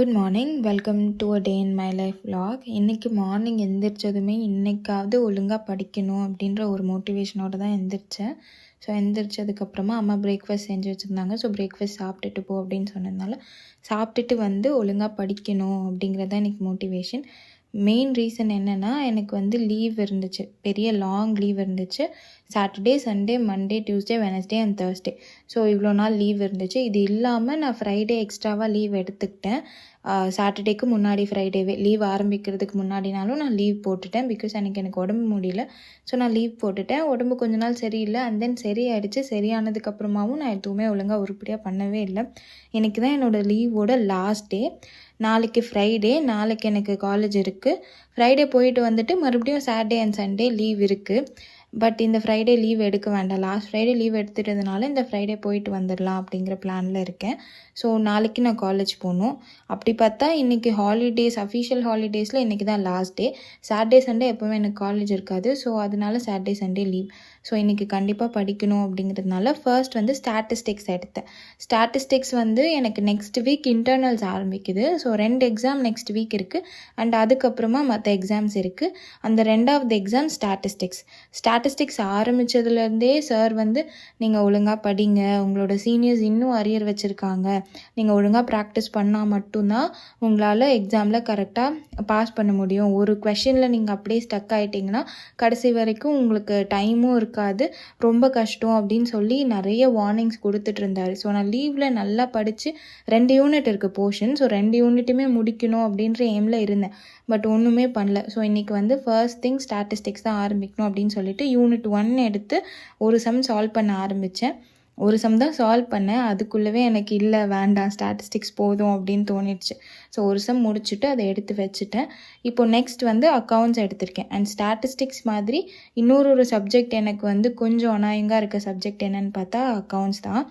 Good morning. Welcome to a day in my life vlog. இன்றைக்கி morning எந்திரிச்சதுமே இன்றைக்காவது ஒழுங்காக படிக்கணும் அப்படின்ற ஒரு மோட்டிவேஷனோடு தான் எந்திரிச்சேன். ஸோ எந்திரிச்சதுக்கப்புறமா அம்மா பிரேக்ஃபாஸ்ட் செஞ்சு வச்சுருந்தாங்க. ஸோ பிரேக்ஃபாஸ்ட் சாப்பிட்டுட்டு போ அப்படின்னு சொன்னதுனால சாப்பிட்டுட்டு வந்து ஒழுங்காக படிக்கணும் அப்படிங்கிறது தான் இன்றைக்கி மோட்டிவேஷன். மெயின் ரீசன் என்னென்னா, எனக்கு லீவ் இருந்துச்சு, பெரிய லாங் லீவ் இருந்துச்சு. Saturday, Sunday, Monday, Tuesday, Wednesday and Thursday. So இவ்வளோ நாள் லீவ் இருந்துச்சு. இது இல்லாமல் நான் ஃப்ரைடே எக்ஸ்ட்ராவாக லீவ் எடுத்துக்கிட்டேன். சாட்டர்டேக்கு முன்னாடி ஃப்ரைடேவே லீவ் ஆரம்பிக்கிறதுக்கு முன்னாடினாலும் நான் லீவ் போட்டுட்டேன். பிகாஸ் எனக்கு உடம்பு முடியல. ஸோ நான் லீவ் போட்டுட்டேன். உடம்பு கொஞ்ச நாள் சரியில்லை, அண்ட் தென் சரியாயிடுச்சு. சரியானதுக்கப்புறமாவும் நான் எதுவுமே ஒழுங்காக உருப்படியாக பண்ணவே இல்லை. இன்றைக்கி தான் என்னோடய லீவோட லாஸ்ட் டே. நாளைக்கு ஃப்ரைடே, நாளைக்கு எனக்கு காலேஜ் இருக்குது. ஃப்ரைடே போயிட்டு வந்துட்டு மறுபடியும் சாட்டர்டே அண்ட் சண்டே லீவ் இருக்குது. பட் இந்த ஃப்ரைடே லீவ் எடுக்க வேண்டாம். லாஸ்ட் ஃப்ரைடே லீவ் எடுத்துட்டதுனால இந்த ஃப்ரைடே போயிட்டு வந்துடலாம் அப்படிங்கிற பிளானில் இருக்கேன். ஸோ நாளைக்கு நான் காலேஜ் போகணும். அப்படி பார்த்தா இன்றைக்கி ஹாலிடேஸ், அஃபிஷியல் ஹாலிடேஸில் இன்றைக்கி தான் லாஸ்ட் டே. சாட்டர்டே சண்டே எப்போவுமே எனக்கு காலேஜ் இருக்காது. ஸோ அதனால சாட்டர்டே சண்டே லீவ். ஸோ இன்றைக்கி கண்டிப்பாக படிக்கணும் அப்படிங்கிறதுனால ஃபர்ஸ்ட் ஸ்டாட்டிஸ்டிக்ஸ் எடுத்தேன். ஸ்டாட்டிஸ்டிக்ஸ் எனக்கு நெக்ஸ்ட் வீக் இன்டர்னல்ஸ் ஆரம்பிக்குது. ஸோ 2 எக்ஸாம் நெக்ஸ்ட் வீக் இருக்குது. அண்ட் அதுக்கப்புறமா மற்ற எக்ஸாம்ஸ் இருக்குது. அந்த 2வது எக்ஸாம் ஸ்டாட்டிஸ்டிக்ஸ் ஆரம்பித்ததுலேருந்தே சார் நீங்கள் ஒழுங்காக படிங்க, உங்களோட சீனியர்ஸ் இன்னும் அரியர் வச்சுருக்காங்க, நீங்கள் ஒழுங்காக ப்ராக்டிஸ் பண்ணால் மட்டும்தான் உங்களால் எக்ஸாமில் கரெக்டாக பாஸ் பண்ண முடியும். ஒரு கொஷனில் நீங்கள் அப்படியே ஸ்டக் ஆகிட்டிங்கன்னா கடைசி வரைக்கும் உங்களுக்கு டைமும் இருக்காது, ரொம்ப கஷ்டம் அப்படின்னு சொல்லி நிறைய வார்னிங்ஸ் கொடுத்துட்டு இருந்தார். ஸோ நான் லீவில் நல்லா படித்து 2 யூனிட் இருக்குது போர்ஷன். ஸோ 2 யூனிட்டுமே முடிக்கணும் அப்படின்ற எய்மில் இருந்தேன். பட் ஒன்றுமே பண்ணல. ஸோ இன்றைக்கி ஃபர்ஸ்ட் திங் ஸ்டாட்டிஸ்டிக்ஸ் தான் ஆரம்பிக்கணும் அப்படின்னு சொல்லிட்டு யூனிட் 1 எடுத்து ஒரு சம் சால்வ் பண்ண ஆரம்பித்தேன். ஒரு சம் தான் சால்வ் பண்ணேன். அதுக்குள்ளவே எனக்கு இல்லை, வேண்டாம், ஸ்டாட்டிஸ்டிக்ஸ் போதும் அப்படின்னு தோணிடுச்சு. ஸோ ஒரு சம் முடிச்சுட்டு அதை எடுத்து வச்சுட்டேன். இப்போது நெக்ஸ்ட் அக்கௌண்ட்ஸ் எடுத்திருக்கேன். அண்ட் ஸ்டாட்டிஸ்டிக்ஸ் மாதிரி இன்னொரு சப்ஜெக்ட் எனக்கு கொஞ்சம் அநாயங்காக இருக்க சப்ஜெக்ட் என்னென்னு பார்த்தா அக்கௌண்ட்ஸ் தான்.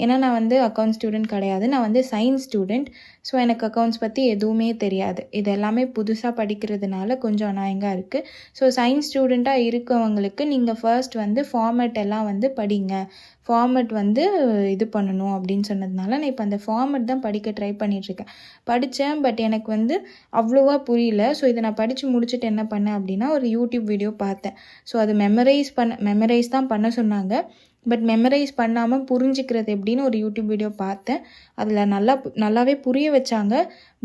ஏன்னா நான் அக்கௌண்ட்ஸ் ஸ்டூடெண்ட் கிடையாது, நான் சயின்ஸ் ஸ்டூடெண்ட். ஸோ எனக்கு அக்கௌண்ட்ஸ் பற்றி எதுவுமே தெரியாது. இது எல்லாமே புதுசாக படிக்கிறதுனால கொஞ்சம் அநாயங்காக இருக்குது. ஸோ சயின்ஸ் ஸ்டூடெண்ட்டாக இருக்கவங்களுக்கு நீங்கள் ஃபர்ஸ்ட் ஃபார்மேட் எல்லாம் படிங்க, ஃபார்மேட் இது பண்ணணும் அப்படின்னு சொன்னதுனால நான் இப்போ அந்த ஃபார்மேட் தான் படிக்க ட்ரை பண்ணிகிட்ருக்கேன். படித்தேன், பட் எனக்கு அவ்வளோவா புரியல. ஸோ இதை நான் படித்து முடிச்சுட்டு என்ன பண்ணேன் அப்படின்னா, ஒரு யூடியூப் வீடியோ பார்த்தேன். ஸோ அது மெமரைஸ் தான் பண்ண சொன்னாங்க. பட் மெமரைஸ் பண்ணாமல் புரிஞ்சிக்கிறது எப்படின்னு ஒரு யூடியூப் வீடியோ பார்த்தேன். அதில் நல்லாவே புரிய வச்சாங்க.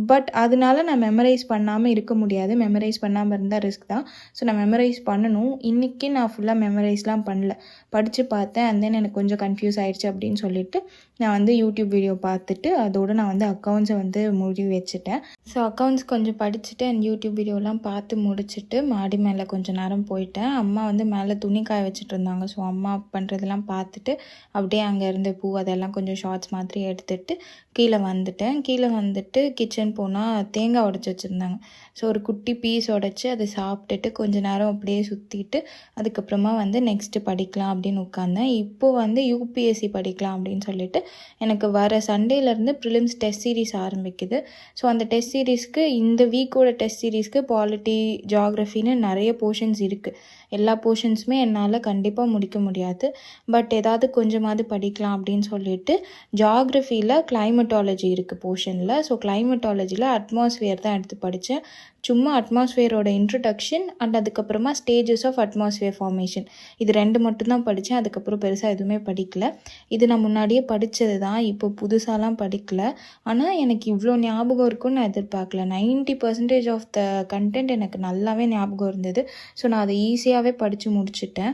பட் அதனால நான் மெமரைஸ் பண்ணாமல் இருக்க முடியாது. மெமரைஸ் பண்ணாமல் இருந்தால் ரிஸ்க் தான். ஸோ நான் மெமரைஸ் பண்ணணும். இன்றைக்கி நான் ஃபுல்லாக மெமரைஸ்லாம் பண்ணல, படித்து பார்த்தேன். அண்ட் தென் எனக்கு கொஞ்சம் கன்ஃபியூஸ் ஆகிடுச்சு அப்படின்னு சொல்லிட்டு நான் யூடியூப் வீடியோ பார்த்துட்டு அதோடு நான் அக்கௌண்ட்ஸை மூடி வச்சுட்டேன். ஸோ அக்கௌண்ட்ஸ் கொஞ்சம் படிச்சுட்டு அண்ட் யூடியூப் வீடியோலாம் பார்த்து முடிச்சுட்டு மாடி மேலே கொஞ்சம் நேரம் போயிட்டேன். அம்மா மேலே துணி காய வச்சுட்டு இருந்தாங்க. ஸோ அம்மா பண்ணுறதெல்லாம் பார்த்துட்டு அப்படியே அங்கே இருந்த பூ அதெல்லாம் கொஞ்சம் ஷார்ட்ஸ் மாதிரி எடுத்துகிட்டு கீழே வந்துட்டு கிச்சன் போனால் தேங்காய் உடைச்சி வச்சுருந்தாங்க. ஸோ ஒரு குட்டி பீஸ் உடைச்சி அதை சாப்பிட்டுட்டு கொஞ்ச நேரம் அப்படியே சுற்றிட்டு அதுக்கப்புறமா நெக்ஸ்ட்டு படிக்கலாம் அப்படின்னு உட்காந்தேன். இப்போது யூபிஎஸ்சி படிக்கலாம் அப்படின்னு சொல்லிட்டு எனக்கு வர சண்டேலேருந்து ப்ரிலிம்ஸ் டெஸ்ட் சீரிஸ் ஆரம்பிக்குது. ஸோ அந்த டெஸ்ட் சீரீஸ்க்கு இந்த வீக்கோட டெஸ்ட் சீரீஸ்க்கு பாலிட்டி, ஜியாகிரஃபின்னு நிறைய போர்ஷன்ஸ் இருக்குது. எல்லா போர்ஷன்ஸுமே என்னால் கண்டிப்பாக முடிக்க முடியாது. பட் ஏதாவது கொஞ்சமாவது படிக்கலாம் அப்படின்னு சொல்லிட்டு ஜியாகிரஃபியில் கிளைமட்டாலஜி இருக்குது போர்ஷனில். ஸோ கிளைமட்டாலஜியில் அட்மாஸ்ஃபியர் தான் எடுத்து படித்தேன். சும்மா அட்மாஸ்ஃபியரோட இன்ட்ரடக்ஷன் அண்ட் அதுக்கப்புறமா ஸ்டேஜஸ் ஆஃப் அட்மாஸ்ஃபியர் ஃபார்மேஷன், இது 2 மட்டும்தான் படித்தேன். அதுக்கப்புறம் பெருசாக எதுவுமே படிக்கல. இது நான் முன்னாடியே படித்தது தான், இப்போ புதுசாலாம் படிக்கல. ஆனால் எனக்கு இவ்வளோ ஞாபகம் இருக்குன்னு நான் எதிர்பார்க்கல. 90% ஆஃப் த கண்டென்ட் எனக்கு நல்லாவே ஞாபகம் இருந்தது. ஸோ நான் அதை ஈஸியாகவே படித்து முடிச்சுட்டேன்.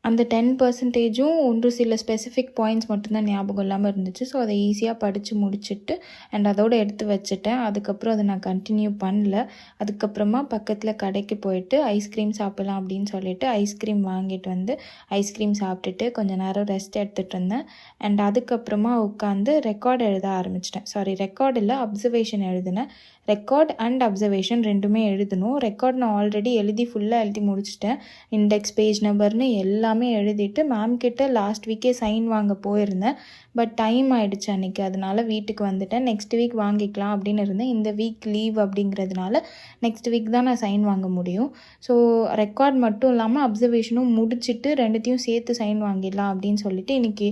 அந்த 10%ம் ஒரு சில ஸ்பெசிஃபிக் பாயிண்ட்ஸ் மட்டும்தான் ஞாபகம் இல்லாமல் இருந்துச்சு. ஸோ அதை ஈஸியாக படித்து முடிச்சுட்டு அண்ட் அதோடு எடுத்து வச்சுட்டேன். அதுக்கப்புறம் அதை நான் கண்டினியூ பண்ணல. அதுக்கப்புறமா பக்கத்தில் கடைக்கு போயிட்டு ஐஸ்கிரீம் சாப்பிட்லாம் அப்படின்னு சொல்லிட்டு ஐஸ்கிரீம் வாங்கிட்டு ஐஸ்கிரீம் சாப்பிட்டுட்டு கொஞ்சம் நேரம் ரெஸ்ட் எடுத்துகிட்டு இருந்தேன். அண்ட் அதுக்கப்புறமா உட்காந்து ரெக்கார்ட் எழுத ஆரம்பிச்சிட்டேன். ரெக்கார்ட் இல்லை, அப்சர்வேஷன் எழுதினேன். ரெக்கார்ட் அண்ட் அப்சர்வேஷன் 2மே எழுதணும். ரெக்கார்ட் நான் ஆல்ரெடி ஃபுல்லாக எழுதி முடிச்சிட்டேன். இண்டெக்ஸ், பேஜ் நம்பர்னு எல்லாமே எல்லாமே எழுதிட்டு மேம் கிட்ட லாஸ்ட் வீக்கே சைன் வாங்க போயிருந்தேன். பட் டைம் ஆகிடுச்சு அன்றைக்கி, அதனால வீட்டுக்கு வந்துட்டேன். நெக்ஸ்ட் வீக் வாங்கிக்கலாம் அப்படின்னு இருந்தேன். இந்த வீக் லீவ் அப்படிங்கிறதுனால நெக்ஸ்ட் வீக் தான் நான் சைன் வாங்க முடியும். ஸோ ரெக்கார்ட் மட்டும் இல்லாமல் அப்சர்வேஷனும் முடிச்சுட்டு ரெண்டுத்தையும் சேர்த்து சைன் வாங்கிடலாம் அப்படின்னு சொல்லிட்டு இன்றைக்கி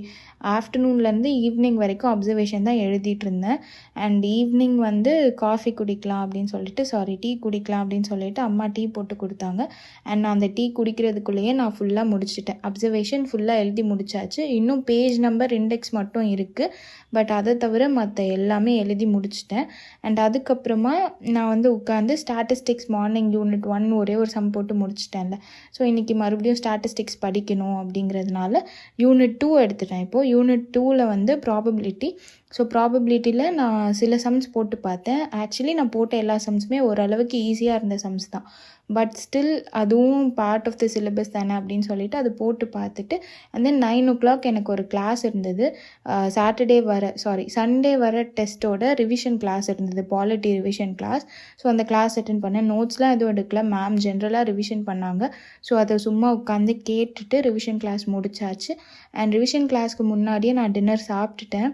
ஆஃப்டர்நூன்லேருந்து ஈவினிங் வரைக்கும் அப்சர்வேஷன் தான் எழுதிட்டு இருந்தேன். அண்ட் ஈவினிங் வந்து காஃபி குடிக்கலாம் அப்படின்னு சொல்லிட்டு டீ குடிக்கலாம் அப்படின்னு சொல்லிட்டு அம்மா டீ போட்டு கொடுத்தாங்க. அண்ட் நான் அந்த டீ குடிக்கிறதுக்குள்ளேயே நான் ஃபுல்லாக முடிச்சிட்டேன். அப்சர்வேஷன் ஃபுல்லாக எழுதி முடிச்சாச்சு. இன்னும் பேஜ் நம்பர் இண்டெக்ஸ் மட்டும் இருக்குது. பட் அதை தவிர மற்ற எல்லாமே எழுதி முடிச்சிட்டேன். அண்ட் அதுக்கப்புறமா நான் வந்து உட்காந்து ஸ்டாட்டிஸ்டிக்ஸ் மார்னிங் யூனிட் 1 ஒரே ஒரு சம் போட்டு முடிச்சிட்டேன்ல. ஸோ இன்றைக்கி மறுபடியும் ஸ்டாட்டிஸ்டிக்ஸ் படிக்கணும் அப்படிங்கிறதுனால யூனிட் 2 எடுத்துட்டேன். இப்போது யூனிட் 2ல் வந்து ப்ராபபிலிட்டி. ஸோ ப்ராபபிலிட்டியில் நான் சில சம்ஸ் போட்டு பார்த்தேன். ஆக்சுவலி நான் போட்ட எல்லா சம்ஸுமே ஓரளவுக்கு ஈஸியாக இருந்த சம்ஸ் தான். பட் ஸ்டில் அதுவும் பார்ட் ஆஃப் த சிலபஸ் தானே அப்படின்னு சொல்லிட்டு அது போட்டு பார்த்துட்டு அண்ட் தென் 9 o'clock எனக்கு ஒரு கிளாஸ் இருந்தது. சண்டே வர டெஸ்ட்டோட ரிவிஷன் கிளாஸ் இருந்தது, பாலிட்டி ரிவிஷன் கிளாஸ். ஸோ அந்த கிளாஸ் அட்டென்ட் பண்ணேன். நோட்ஸ்லாம் எதுவும் எடுக்கல, மேம் ஜென்ரலாக ரிவிஷன் பண்ணாங்க. ஸோ அதை சும்மா உட்காந்து கேட்டுட்டு ரிவிஷன் கிளாஸ் முடிச்சாச்சு. அண்ட் ரிவிஷன் கிளாஸ்க்கு முன்னாடியே நான் டின்னர் சாப்பிட்டுட்டேன்.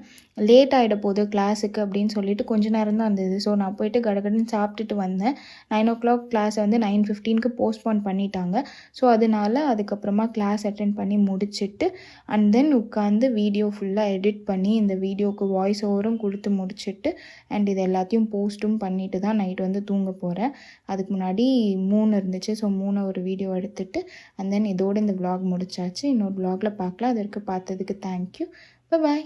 லேட் ஆகிட போகுது கிளாஸுக்கு அப்படின்னு சொல்லிட்டு கொஞ்ச நேரம் தான் இருந்தது. ஸோ நான் போயிட்டு கடகடன்னு சாப்பிட்டுட்டு வந்தேன். 9 o'clock கிளாஸை வந்து 9:15க்கு போஸ்ட்போன் பண்ணிட்டாங்க. ஸோ அதனால அதுக்கப்புறமா கிளாஸ் அட்டென்ட் பண்ணி முடிச்சுட்டு அண்ட் தென் உட்காந்து வீடியோ ஃபுல்லாக எடிட் பண்ணி இந்த வீடியோவுக்கு வாய்ஸ் ஓவரும் கொடுத்து முடிச்சுட்டு அண்ட் இது எல்லாத்தையும் போஸ்ட்டும் பண்ணிட்டு தான் நைட் வந்து தூங்க போகிறேன். அதுக்கு முன்னாடி 3 இருந்துச்சு. ஸோ 3 ஒரு வீடியோ எடுத்துட்டு அண்ட் தென் இதோடு இந்த vlog முடிச்சாச்சு. இன்னொரு vlogல பார்க்கலாம். அது வரைக்கும் பார்த்ததுக்கு தேங்க்யூ. பாய்.